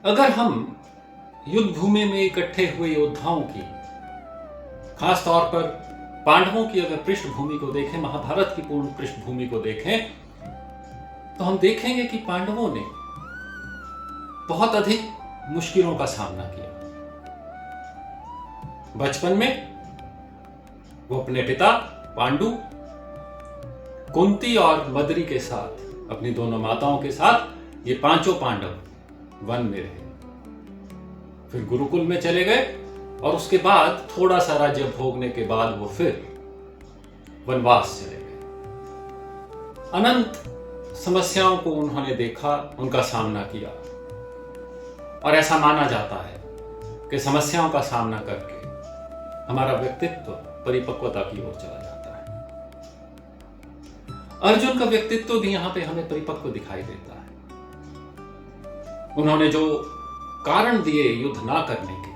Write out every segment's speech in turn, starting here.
अगर हम युद्ध भूमि में इकट्ठे हुए योद्धाओं की, खास तौर पर पांडवों की अगर पृष्ठभूमि को देखें, महाभारत की पूर्ण पृष्ठभूमि को देखें, तो हम देखेंगे कि पांडवों ने बहुत अधिक मुश्किलों का सामना किया। बचपन में वो अपने पिता पांडु, कुंती और मद्री के साथ, अपनी दोनों माताओं के साथ ये पांचों पांडव वन में रहे। फिर गुरुकुल में चले गए और उसके बाद थोड़ा सा राज्य भोगने के बाद वो फिर वनवास चले गए। अनंत समस्याओं को उन्होंने देखा, उनका सामना किया, और ऐसा माना जाता है कि समस्याओं का सामना करके हमारा व्यक्तित्व परिपक्वता की ओर चला जाता है। अर्जुन का व्यक्तित्व भी यहां पे हमें परिपक्व दिखाई देता है। उन्होंने जो कारण दिए युद्ध ना करने के,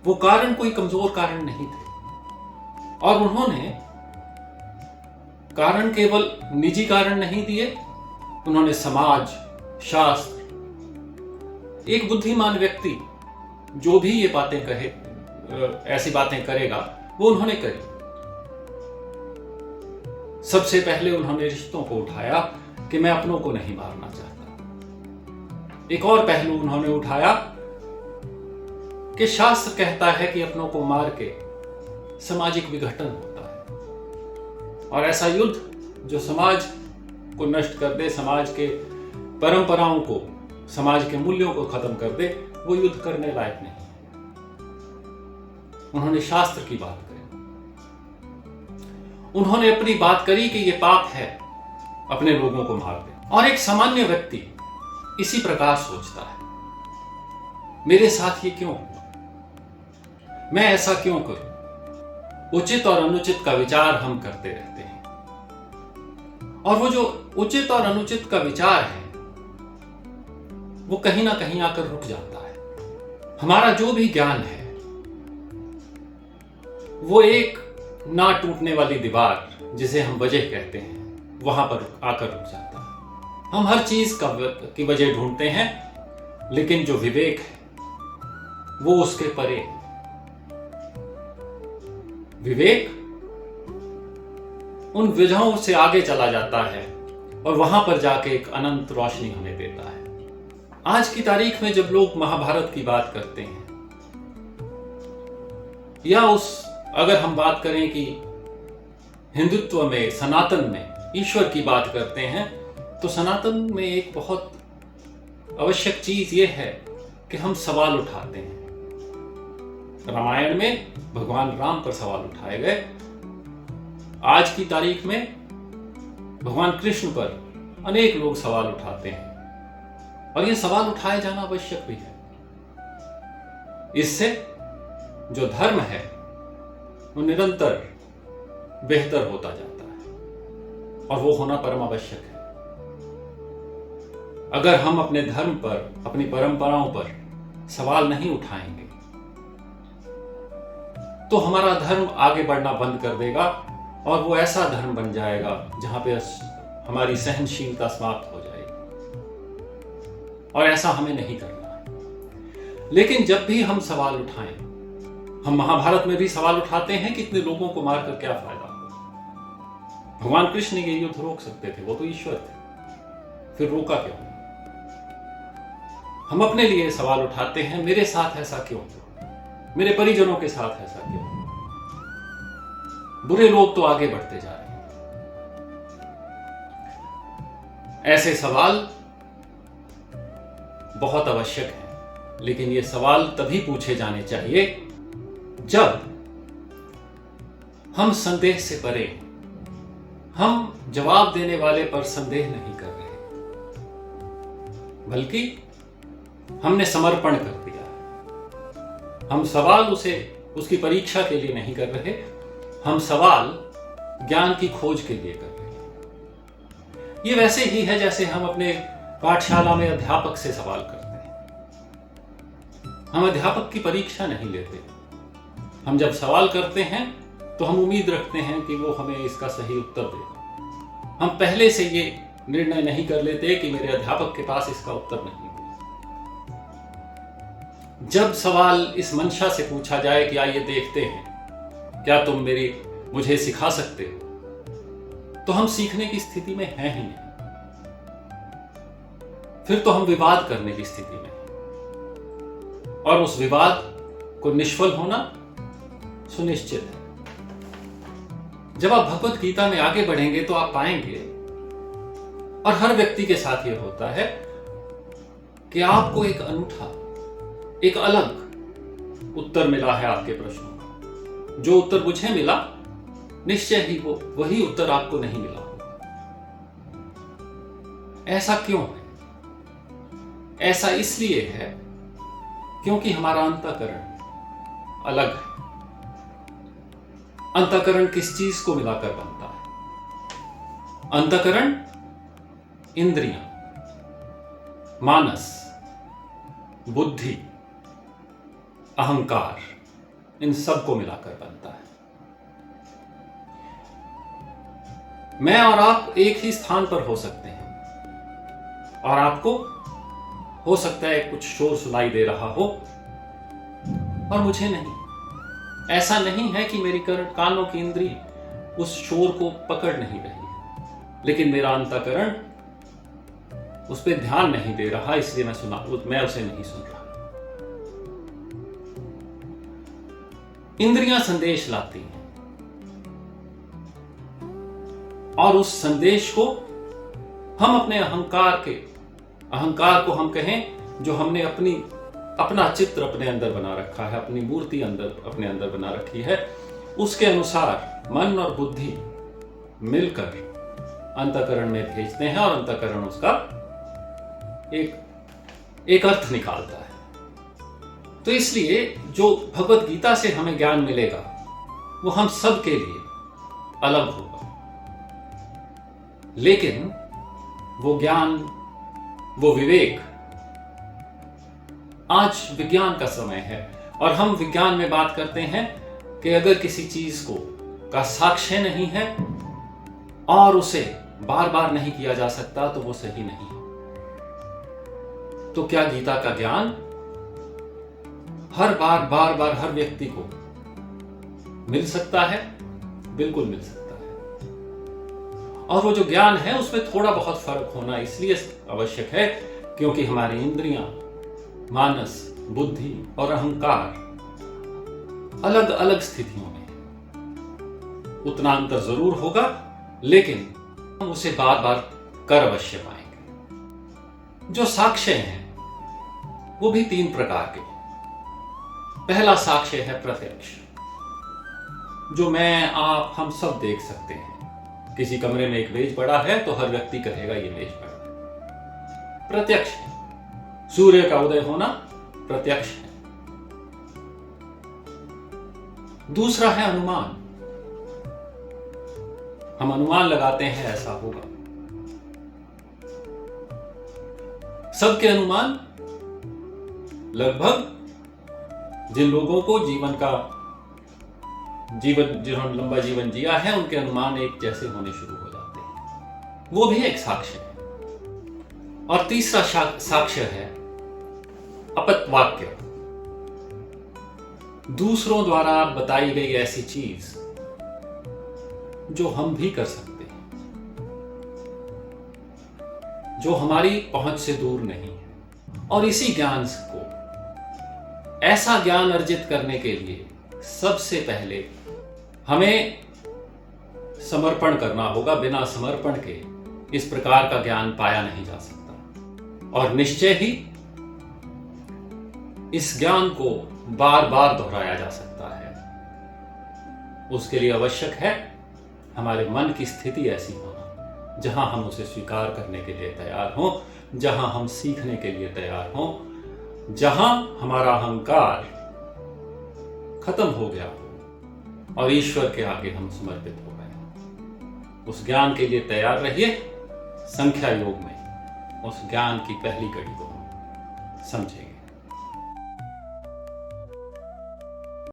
वो कारण कोई कमजोर कारण नहीं थे, और उन्होंने कारण केवल निजी कारण नहीं दिए, उन्होंने समाज, शास्त्र, एक बुद्धिमान व्यक्ति जो भी ये बातें कहे, ऐसी बातें करेगा, वो उन्होंने करी। सबसे पहले उन्होंने रिश्तों को उठाया कि मैं अपनों को नहीं मारना चाहता। एक और पहलू उन्होंने उठाया कि शास्त्र कहता है कि अपनों को मार के सामाजिक विघटन होता है, और ऐसा युद्ध जो समाज को नष्ट कर दे, समाज के परंपराओं को, समाज के मूल्यों को खत्म कर दे, वो युद्ध करने लायक नहीं है। उन्होंने शास्त्र की बात करी, उन्होंने अपनी बात करी कि ये पाप है अपने लोगों को मार दे। और एक सामान्य व्यक्ति इसी प्रकार सोचता है, मेरे साथ ये क्यों हुआ, मैं ऐसा क्यों करूं। उचित और अनुचित का विचार हम करते रहते हैं, और वो जो उचित और अनुचित का विचार है वो कहीं ना कहीं आकर रुक जाता है। हमारा जो भी ज्ञान है वो एक ना टूटने वाली दीवार, जिसे हम वजह कहते हैं, वहां पर आकर रुक जाता है। हम हर चीज की वजह ढूंढते हैं, लेकिन जो विवेक है वो उसके परे। विवेक उन वजहों से आगे चला जाता है और वहां पर जाके एक अनंत रोशनी हमें देता है। आज की तारीख में जब लोग महाभारत की बात करते हैं, या अगर हम बात करें कि हिंदुत्व में, सनातन में ईश्वर की बात करते हैं, तो सनातन में एक बहुत आवश्यक चीज यह है कि हम सवाल उठाते हैं। रामायण में भगवान राम पर सवाल उठाए गए, आज की तारीख में भगवान कृष्ण पर अनेक लोग सवाल उठाते हैं, और ये सवाल उठाए जाना आवश्यक भी है। इससे जो धर्म है वो निरंतर बेहतर होता जाता है, और वो होना परम आवश्यक है। अगर हम अपने धर्म पर, अपनी परंपराओं पर सवाल नहीं उठाएंगे, तो हमारा धर्म आगे बढ़ना बंद कर देगा, और वो ऐसा धर्म बन जाएगा जहां पे हमारी सहनशीलता समाप्त हो जाएगी, और ऐसा हमें नहीं करना है। लेकिन जब भी हम सवाल उठाएं, हम महाभारत में भी सवाल उठाते हैं कि इतने लोगों को मारकर क्या फायदा। भगवान कृष्ण ये युद्ध रोक सकते थे, वो तो ईश्वर थे, फिर रोका क्यों? हम अपने लिए सवाल उठाते हैं, मेरे साथ ऐसा क्यों हुआ, मेरे परिजनों के साथ ऐसा क्यों हुआ। बुरे लोग तो आगे बढ़ते जा रहे हैं। ऐसे सवाल बहुत आवश्यक है, लेकिन ये सवाल तभी पूछे जाने चाहिए जब हम संदेह से परे, हम जवाब देने वाले पर संदेह नहीं कर रहे, बल्कि हमने समर्पण कर दिया है। हम सवाल उसकी परीक्षा के लिए नहीं कर रहे, हम सवाल ज्ञान की खोज के लिए कर रहे हैं। ये वैसे ही है जैसे हम अपने पाठशाला में अध्यापक से सवाल करते हैं। हम अध्यापक की परीक्षा नहीं लेते। हम जब सवाल करते हैं तो हम उम्मीद रखते हैं कि वो हमें इसका सही उत्तर देगा। हम पहले से ये निर्णय नहीं कर लेते कि मेरे अध्यापक के पास इसका उत्तर नहीं है। जब सवाल इस मंशा से पूछा जाए कि आइए देखते हैं क्या तुम मुझे सिखा सकते हो, तो हम सीखने की स्थिति में हैं ही नहीं। फिर तो हम विवाद करने की स्थिति में हैं। और उस विवाद को निष्फल होना सुनिश्चित है। जब आप भगवत गीता में आगे बढ़ेंगे तो आप पाएंगे, और हर व्यक्ति के साथ यह होता है, कि आपको एक अनूठा, एक अलग उत्तर मिला है आपके प्रश्नों का। जो उत्तर मुझे मिला, निश्चय ही वही उत्तर आपको नहीं मिला। ऐसा क्यों है? ऐसा इसलिए है क्योंकि हमारा अंतःकरण अलग है। अंतःकरण किस चीज को मिलाकर बनता है? अंतःकरण इंद्रियां, मानस, बुद्धि, अहंकार, इन सब को मिलाकर बनता है। मैं और आप एक ही स्थान पर हो सकते हैं, और आपको हो सकता है कुछ शोर सुनाई दे रहा हो और मुझे नहीं। ऐसा नहीं है कि मेरी कानों की इंद्री उस शोर को पकड़ नहीं रही है, लेकिन मेरा अंतःकरण उस पर ध्यान नहीं दे रहा, इसलिए मैं उसे नहीं सुन रहा। इंद्रियां संदेश लाती हैं, और उस संदेश को हम अपने अहंकार को हम कहें, जो हमने अपना चित्र अपने अंदर बना रखा है, अपनी मूर्ति अपने अंदर बना रखी है, उसके अनुसार मन और बुद्धि मिलकर अंतःकरण में भेजते हैं, और अंतःकरण उसका एक अर्थ निकालता है। तो इसलिए जो भगवत गीता से हमें ज्ञान मिलेगा वो हम सब के लिए अलग होगा, लेकिन वो ज्ञान, वो विवेक, आज विज्ञान का समय है, और हम विज्ञान में बात करते हैं कि अगर किसी चीज का साक्ष्य नहीं है और उसे बार बार नहीं किया जा सकता तो वो सही नहीं है। तो क्या गीता का ज्ञान बार बार हर व्यक्ति को मिल सकता है? बिल्कुल मिल सकता है। और वो जो ज्ञान है उसमें थोड़ा बहुत फर्क होना इसलिए आवश्यक है क्योंकि हमारी इंद्रियां, मानस, बुद्धि और अहंकार अलग अलग स्थितियों में है। उतना अंतर जरूर होगा, लेकिन हम उसे बार बार कर अवश्य पाएंगे। जो साक्ष्य हैं वो भी 3 प्रकार के। पहला साक्ष्य है प्रत्यक्ष, जो मैं, आप, हम सब देख सकते हैं। किसी कमरे में एक मेज पड़ा है तो हर व्यक्ति कहेगा ये मेज पड़ा है। प्रत्यक्ष है। सूर्य का उदय होना प्रत्यक्ष है। दूसरा है अनुमान। हम अनुमान लगाते हैं ऐसा होगा। सबके अनुमान लगभग, जिन लोगों को जिन्होंने लंबा जीवन जिया है, उनके अनुमान एक जैसे होने शुरू हो जाते हैं। वो भी एक साक्ष्य है। और तीसरा साक्ष्य है अपवाक्य, दूसरों द्वारा बताई गई ऐसी चीज जो हम भी कर सकते हैं, जो हमारी पहुंच से दूर नहीं है। और इसी ज्ञान को, ऐसा ज्ञान अर्जित करने के लिए सबसे पहले हमें समर्पण करना होगा। बिना समर्पण के इस प्रकार का ज्ञान पाया नहीं जा सकता। और निश्चय ही इस ज्ञान को बार बार दोहराया जा सकता है। उसके लिए आवश्यक है हमारे मन की स्थिति ऐसी होना जहां हम उसे स्वीकार करने के लिए तैयार हों, जहां हम सीखने के लिए तैयार हों, जहां हमारा अहंकार खत्म हो गया हो और ईश्वर के आगे हम समर्पित हो गए। उस ज्ञान के लिए तैयार रहिए। संख्या योग में उस ज्ञान की पहली कड़ी को हम समझेंगे।